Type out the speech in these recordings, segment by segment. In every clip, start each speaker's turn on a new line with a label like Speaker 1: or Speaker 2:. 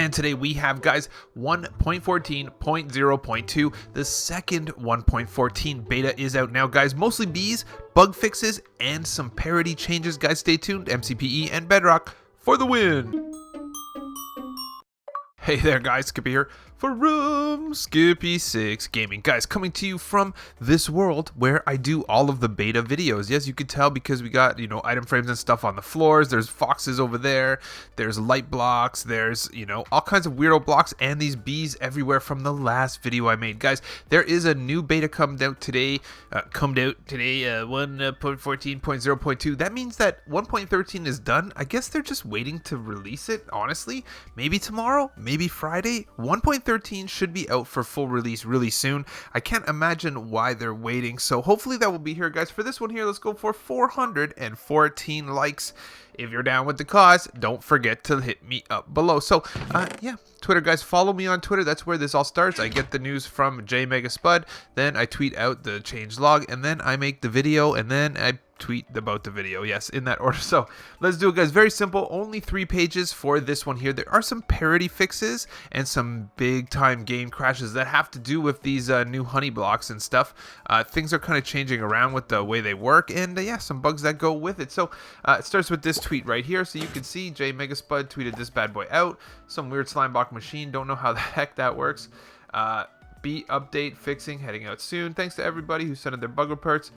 Speaker 1: And today we have, guys, 1.14.0.2. The second 1.14 beta is out now, guys. Mostly bees, bug fixes, and some parity changes. Guys, stay tuned. MCPE and Bedrock for the win. Hey there, guys, Skippy here from Skippy 6 Gaming. Guys, coming to you from this world where I do all of the beta videos. Yes, you could tell because we got, item frames and stuff on the floors. There's foxes over there. There's light blocks. There's, all kinds of weirdo blocks and these bees everywhere from the last video I made. Guys, there is a new beta come out today. 1.14.0.2. That means that 1.13 is done. I guess they're just waiting to release it, honestly. Maybe tomorrow, maybe Friday. 1.13 should be out for full release really soon. I can't imagine why they're waiting, so hopefully that will be here, guys. For this one here, let's go for 414 likes. If you're down with the cause, don't forget to hit me up below. So, yeah, Twitter, guys, follow me on Twitter. That's where this all starts. I get the news from JMegaSpud, then I tweet out the change log, and then I make the video, and then I tweet about the video. Yes, in that order. So let's do it, guys. Very simple. Only 3 pages for this one here. There are some parity fixes and some big time game crashes that have to do with these new honey blocks and stuff. Things are kind of changing around with the way they work, and yeah, some bugs that go with it. So it starts with this tweet right here. So you can see JMegaSpud tweeted this bad boy out. Some weird slime block machine. Don't know how the heck that works. Bee update fixing heading out soon. Thanks to everybody who sent in their bug reports.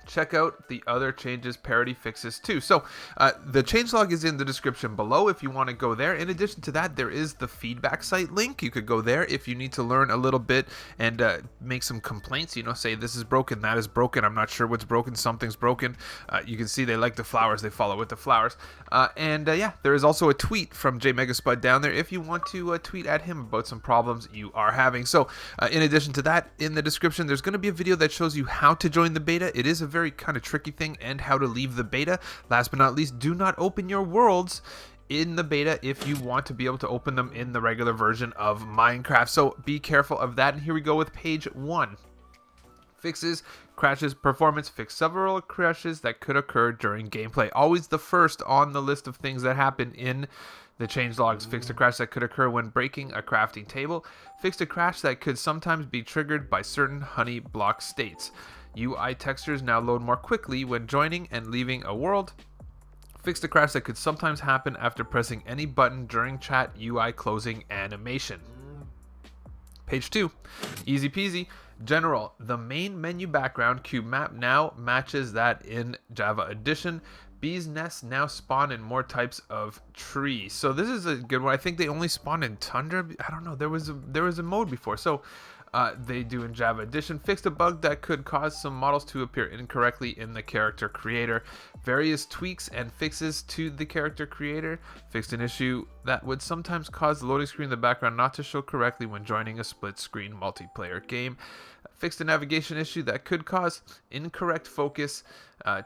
Speaker 1: Check out the other changes, parity fixes too. So the changelog is in the description below if you want to go there. In addition to that, there is the feedback site link. You could go there if you need to learn a little bit and make some complaints. Say this is broken, that is broken. I'm not sure what's broken. Something's broken. You can see they like the flowers. They follow with the flowers. Yeah, there is also a tweet from JMegaSpud down there if you want to tweet at him about some problems you are having. So in addition to that, in the description, there's going to be a video that shows you how to join the beta. It is a very kind of tricky thing, and how to leave the beta. Last but not least, do not open your worlds in the beta if you want to be able to open them in the regular version of Minecraft. So be careful of that. And here we go with page 1. Fixes, crashes, performance. Fix several crashes that could occur during gameplay. Always the first on the list of things that happen in the changelogs. Fixed a crash that could occur when breaking a crafting table. Fixed a crash that could sometimes be triggered by certain honey block states. UI textures now load more quickly when joining and leaving a world. Fixed a crash that could sometimes happen after pressing any button during chat UI closing animation. Page 2. Easy peasy. General. The main menu background cube map now matches that in Java Edition. Bees nests now spawn in more types of trees. So this is a good one. I think they only spawn in Tundra. I don't know. There was a mode before. So they do in Java Edition. Fixed a bug that could cause some models to appear incorrectly in the character creator. Various tweaks and fixes to the character creator. Fixed an issue that would sometimes cause the loading screen in the background not to show correctly when joining a split screen multiplayer game. Fixed a navigation issue that could cause incorrect focus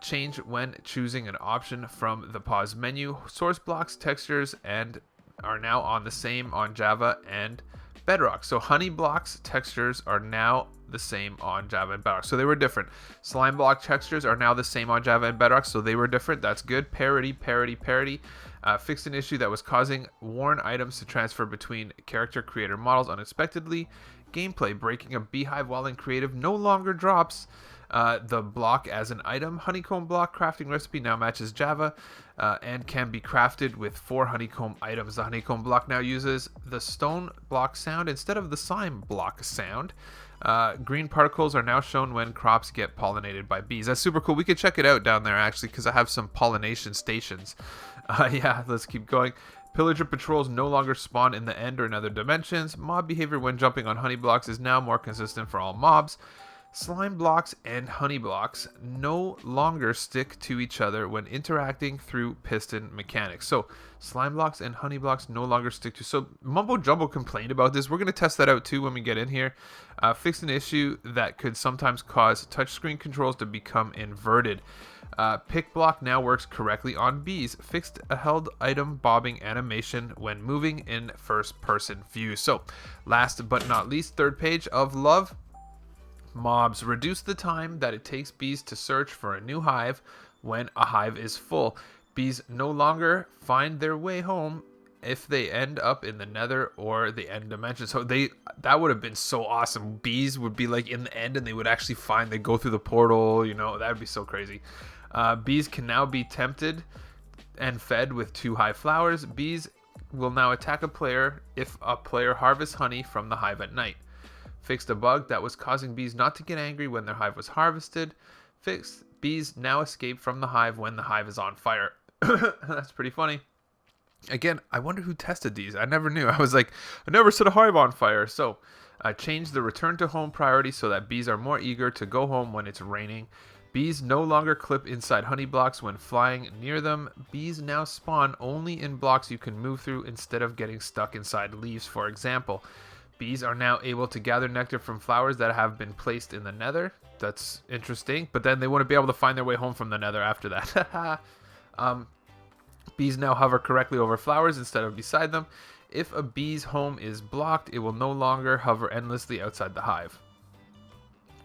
Speaker 1: change when choosing an option from the pause menu. Source blocks, textures, and are now on the same on Java and Bedrock. So honey blocks textures are now the same on Java and Bedrock. So they were different. Slime block textures are now the same on Java and Bedrock. So they were different. That's good. Parity. Fixed an issue that was causing worn items to transfer between character creator models unexpectedly. Gameplay. Breaking a beehive while in creative no longer drops the block as an item. Honeycomb block crafting recipe now matches Java and can be crafted with 4 honeycomb items. The honeycomb block now uses the stone block sound instead of the slime block sound. Green particles are now shown when crops get pollinated by bees. That's super cool. We could check it out down there actually because I have some pollination stations. Yeah, let's keep going. Pillager Patrols no longer spawn in the end or in other dimensions. Mob behavior when jumping on honey blocks is now more consistent for all mobs. Slime blocks and honey blocks no longer stick to each other when interacting through piston mechanics. So slime blocks and honey blocks no longer stick to. So Mumbo Jumbo complained about this. We're going to test that out too when we get in here. Fixed an issue that could sometimes cause touchscreen controls to become inverted. Pick block now works correctly on bees. Fixed a held item bobbing animation when moving in first person view. So last but not least, third page of love. Mobs reduce the time that it takes bees to search for a new hive when a hive is full. Bees no longer find their way home if they end up in the nether or the end dimension. So that would have been so awesome. Bees would be like in the end and they would actually they go through the portal, you know, that would be so crazy. Bees can now be tempted and fed with 2 hive flowers. Bees will now attack a player if a player harvests honey from the hive at night. Fixed a bug that was causing bees not to get angry when their hive was harvested. Fixed, bees now escape from the hive when the hive is on fire. That's pretty funny. Again, I wonder who tested these. I never knew. I was like, I never set a hive on fire. So, change the return to home priority so that bees are more eager to go home when it's raining. Bees no longer clip inside honey blocks when flying near them. Bees now spawn only in blocks you can move through instead of getting stuck inside leaves, for example. Bees are now able to gather nectar from flowers that have been placed in the nether. That's interesting. But then they wouldn't be able to find their way home from the nether after that. Bees now hover correctly over flowers instead of beside them. If a bee's home is blocked, it will no longer hover endlessly outside the hive.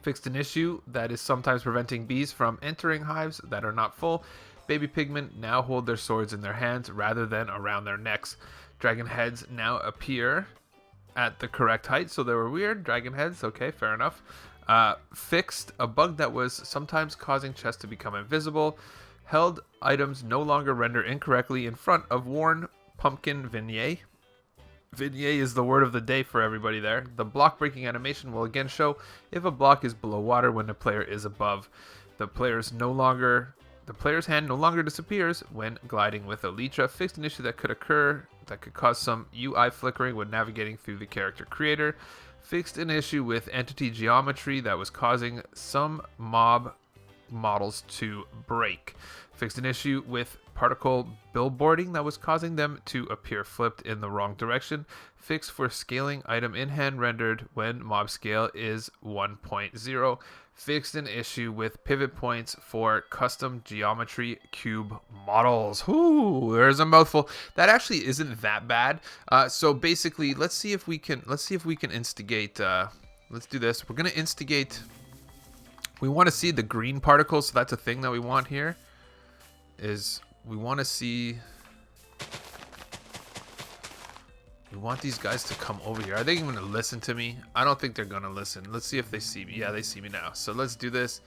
Speaker 1: Fixed an issue that is sometimes preventing bees from entering hives that are not full. Baby pigmen now hold their swords in their hands rather than around their necks. Dragon heads now appear at the correct height, so they were weird. Dragon heads, okay, fair enough. Fixed a bug that was sometimes causing chests to become invisible. Held items no longer render incorrectly in front of worn pumpkin vignette. Vignette is the word of the day for everybody there. The block breaking animation will again show if a block is below water when the player is above. The player's hand no longer disappears when gliding with Elytra. Fixed an issue that could occur that could cause some UI flickering when navigating through the character creator. Fixed an issue with entity geometry that was causing some mob models to break. Fixed an issue with particle billboarding that was causing them to appear flipped in the wrong direction. Fixed for scaling item in hand rendered when mob scale is 1.0. Fixed an issue with pivot points for custom geometry cube models. Ooh, there's a mouthful. That actually isn't that bad. So basically, let's see if we can instigate. Let's do this. We're gonna instigate. We want to see the green particles, so that's a thing that we want here. Is we want to see. We want these guys to come over here. Are they even going to listen to me? I don't think they're going to listen. Let's see if they see me. Yeah, they see me now. So let's do this.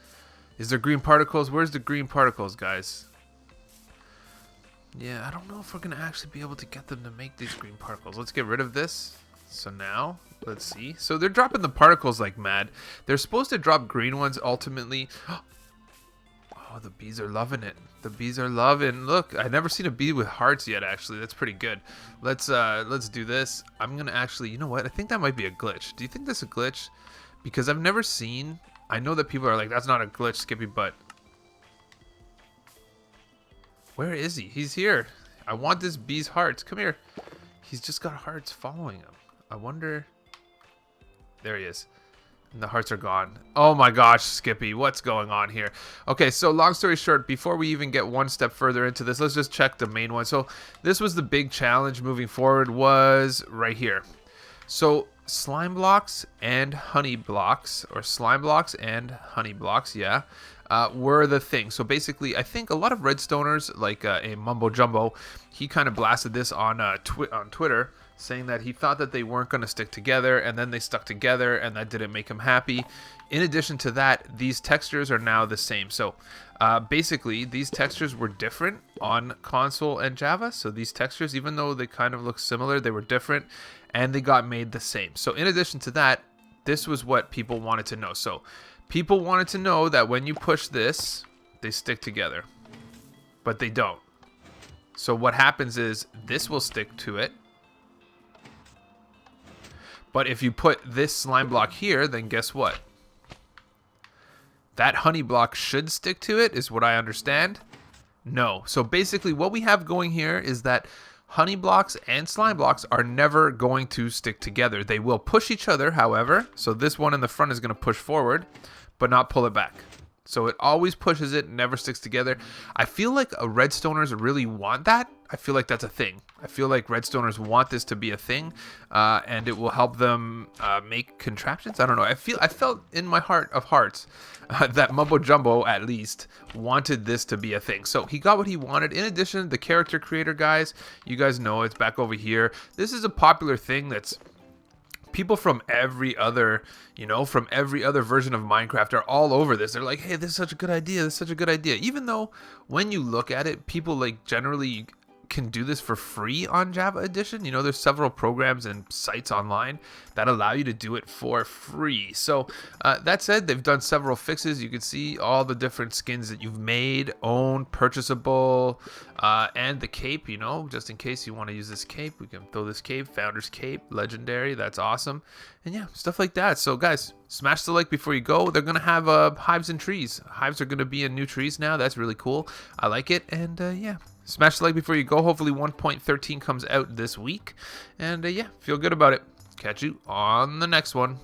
Speaker 1: Is there green particles? Where's the green particles, guys? Yeah, I don't know if we're going to actually be able to get them to make these green particles. Let's get rid of this. So now, let's see. So they're dropping the particles like mad. They're supposed to drop green ones ultimately. Oh, the bees are loving it. The bees are loving. Look, I've never seen a bee with hearts yet, actually. That's pretty good. Let's do this. I'm going to actually, you know what? I think that might be a glitch. Do you think that's a glitch? Because I've never seen, I know that people are like, that's not a glitch, Skippy, but where is he? He's here. I want this bee's hearts. Come here. He's just got hearts following him. I wonder. There he is. And the hearts are gone. Oh my gosh, Skippy, what's going on here? Okay, so long story short, before we even get one step further into this, let's just check the main one. So this was the big challenge moving forward, was right here. So slime blocks and honey blocks, or slime blocks and honey blocks, yeah, were the thing. So basically, I think a lot of redstoners, like a Mumbo Jumbo, he kind of blasted this on Twitter, saying that he thought that they weren't going to stick together, and then they stuck together, and that didn't make him happy. In addition to that, these textures are now the same. So basically, these textures were different on console and Java. So these textures, even though they kind of look similar, they were different, and they got made the same. So in addition to that, this was what people wanted to know. So people wanted to know that when you push this, they stick together, but they don't. So what happens is this will stick to it. But if you put this slime block here, then guess what? That honey block should stick to it, is what I understand. No. So basically what we have going here is that honey blocks and slime blocks are never going to stick together. They will push each other, however. So this one in the front is going to push forward, but not pull it back. So it always pushes it, never sticks together. I feel like redstoners really want that. I feel like that's a thing. I feel like Redstoners want this to be a thing, and it will help them make contraptions. I don't know. I felt in my heart of hearts that Mumbo Jumbo, at least, wanted this to be a thing. So he got what he wanted. In addition, the character creator guys, you guys know it's back over here. This is a popular thing that's people from every other, from every other version of Minecraft are all over this. They're like, hey, this is such a good idea. This is such a good idea. Even though when you look at it, people like generally can do this for free on Java Edition. There's several programs and sites online that allow you to do it for free. So that said, they've done several fixes. You can see all the different skins that you've made, owned, purchasable, and the cape, just in case you want to use this cape, we can throw this cape, Founder's Cape, legendary. That's awesome. And yeah, stuff like that. So guys, smash the like before you go. They're going to have hives and trees. Hives are going to be in new trees now. That's really cool. I like it. And yeah. Smash the like before you go. Hopefully 1.13 comes out this week. And yeah, feel good about it. Catch you on the next one.